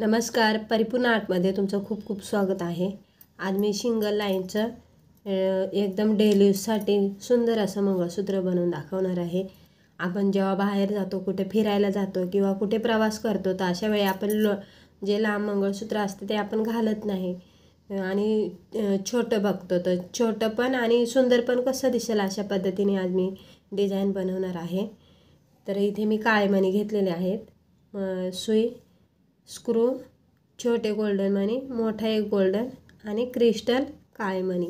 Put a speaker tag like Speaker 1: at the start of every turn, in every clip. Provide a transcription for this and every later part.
Speaker 1: नमस्कार, परिपूर्ण आर्टमध्ये तुमचं खूप खूप स्वागत आहे। आज मी सिंगल लाईनचं एकदम डेली यूजसाठी सुंदर असं मंगळसूत्र बनवून दाखवणार आहे। आपण जेव्हा बाहेर जातो, कुठे फिरायला जातो किंवा कुठे प्रवास करतो, तर अशा वेळी आपण जे लांब मंगळसूत्र असते ते आपण घालत नाही आणि छोटं बघतो। तर छोटं पण आणि सुंदर पण कसं दिसेल अशा पद्धतीने आज मी डिझाईन बनवणार आहे। तर इथे मी काळे मणी घेतलेले आहेत, सुई, स्क्रू, छोटे गोल्डन मणी, मोठा एक गोल्डन आणि क्रिस्टल काळे मणी।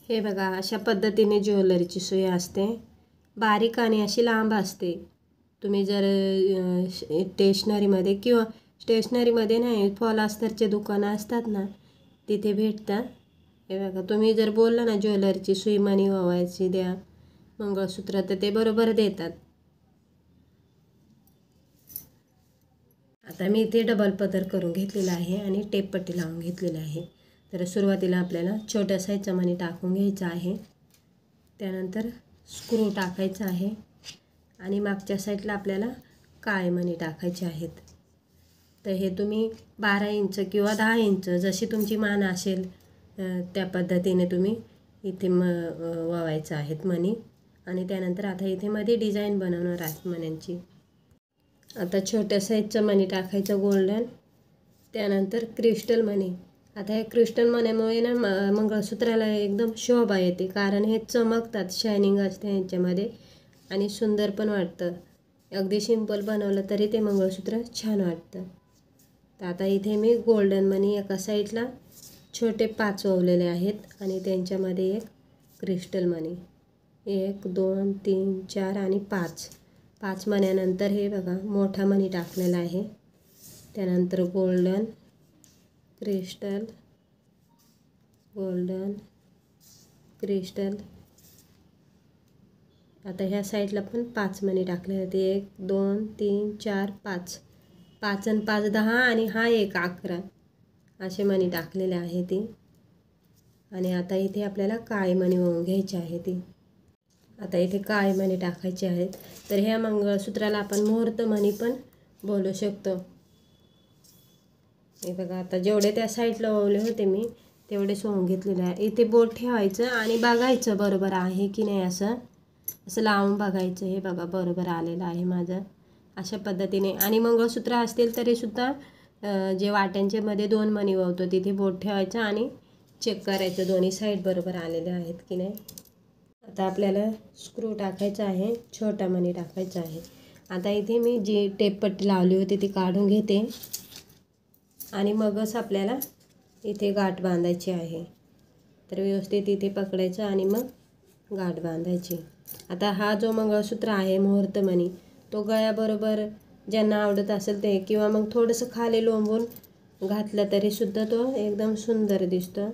Speaker 1: हे बघा, अशा पद्धतीने ज्वेलरीची सुई असते, बारीक आणि अशी लांब असते। तुम्ही जर स्टेशनरीमध्ये किंवा स्टेशनरीमध्ये नाही, पॉलिस्टरचे दुकानं असतात ना, तिथे भेटतात। हे बघा, तुम्ही जर बोलला ना ज्वेलरीची सुई मणी ओवायची द्या मंगळसूत्र, तर ते बरोबर देतात। आता मी इथे डबल पदर करून घेतलेला आहे आणि टेप पट्टी लावून घेतलेली आहे। तर सुरुवातीला आपल्याला छोट्या साईजचा मणी टाकून घ्यायचा आहे, त्यानंतर स्क्रू टाकायचा आहे आणि मागच्या साईडला आपल्याला काळे मणी टाकायचे आहेत। तर हे तुम्ही 12 इंच किंवा 10 इंच जशी तुमची मान असेल त्या पद्धतीने तुम्ही इथे ओवायचं आहेत मणी। आणि त्यानंतर आता इथे मध्ये डिझाईन बनवणार आहे मण्यांची। आता छोट्या साईजचं मणी टाकायचं गोल्डन, त्यानंतर क्रिस्टल मणी। आता हे क्रिस्टल मण्यामुळे ना मंगळसूत्राला एकदम शोभा येते, कारण हे चमकतात, शायनिंग असते यांच्यामध्ये आणि सुंदर पण वाटतं। अगदी सिंपल बनवलं तरी ते मंगळसूत्र छान वाटतं। तर आता इथे मी गोल्डन मणी एका साईडला छोटे 5 ओवलेले आहेत आणि त्यांच्यामध्ये एक क्रिस्टल मणी, 1 2 3 4 आणि 5 मण्यानंतर हे बघा मोठा मणी टाकलेला आहे, त्यानंतर गोल्डन, क्रिस्टल, गोल्डन, क्रिस्टल। आता ह्या साईडला पण 5 मणी टाकले आहेत, 1 2 3 4 5 5 आणि 5 10 आणि हा एक 11 असे मणी टाकलेले आहे ती। आणि आता इथे आपल्याला काळे मणी ओवून घ्यायचे आहे ती। आता इथे काळे मणी टाकायचे आहेत। तर ह्या मंगळसूत्राला आपण मुहूर्त मणी पण बोलू शकतो। हे बघा, आता जेवढे त्या साईडला ओवले होते मी तेवढे सोवून घेतलेले आहे। इथे बोट ठेवायचं आणि बघायचं बरोबर आहे की नाही, असं लावून बघायचं। हे बघा, बरोबर आलेलं आहे माझं अशा पद्धतीने। आणि मंगळसूत्र असतील तरीसुद्धा जे वाट्यांचे मध्ये 2 मणी ओवतो तिथे बोट ठेवायचं आणि चेक करायचं दोन्ही साईड बरोबर आलेले आहेत की नाही। आता आपल्याला स्क्रू टाकायचा आहे, छोटा मणी टाकायचा आहे। आता इथे मी जी टेप पट्टी लावली होती ती काढून घेते आणि मगच आपल्याला इथे गाठ बांधायची आहे। तर व्यवस्थित इथे पकडायचं आणि मग गाठ बांधायची। आता हा जो मंगळसूत्र आहे मुहूर्त मणी, तो गळ्याबरोबर ज्यांना आवडत असेल ते, किंवा मग थोडंसं खाली लोंबून घातलं तरीसुद्धा तो एकदम सुंदर दिसतो।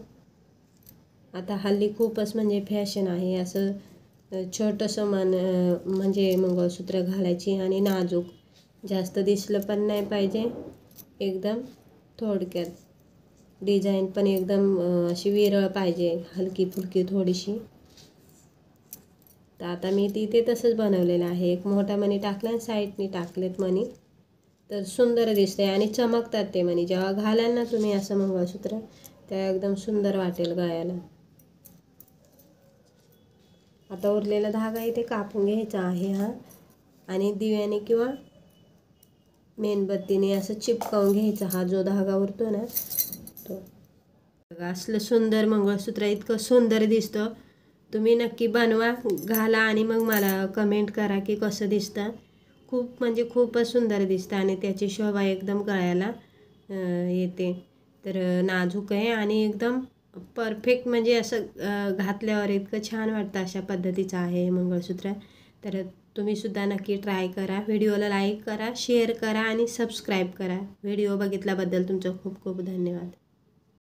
Speaker 1: आता हल्ली खूपच म्हणजे फॅशन आहे असं छोटंसं म्हणजे मंगळसूत्र घालायची आणि नाजूक, जास्त दिसलं पण नाही पाहिजे, एकदम थोडक्यात डिझाईन पण एकदम अशी विरळ पाहिजे, हलकी फुलकी थोडीशी। तर आता मी तिथे तसंच बनवलेलं आहे, एक मोठा मणी टाकला आणि साईडनी टाकलेत मणी, तर सुंदर दिसते आणि चमकतात ते मणी। जेव्हा घालाल ना तुम्ही असं मंगळसूत्र, तेव्हा एकदम सुंदर वाटेल गळ्याला। आता उरलेला धागा इथे कापून घ्यायचा आहे हा, आणि दिव्याने किंवा मेणबत्तीने असं चिपकावून घ्यायचा हा जो धागा उरतो ना तो। बघा, असलं सुंदर मंगळसूत्र इतकं सुंदर दिसतं। तुम्ही नक्की बनवा, घाला आणि मग मला कमेंट करा की कसं दिसतं। खूप म्हणजे खूपच सुंदर दिसतं आणि त्याची शोभा एकदम गळ्याला येते। तर नाजूक आहे आणि एकदम परफेक्ट, म्हणजे असं घातल्यावर इतकं छान वाटतं अशा पद्धतीचं आहे हे मंगळसूत्र। तर तुम्हीसुद्धा नक्की ट्राय करा, व्हिडिओला लाईक करा, शेअर करा आणि सबस्क्राईब करा। व्हिडिओ बघितल्याबद्दल तुमचं खूप खूप धन्यवाद।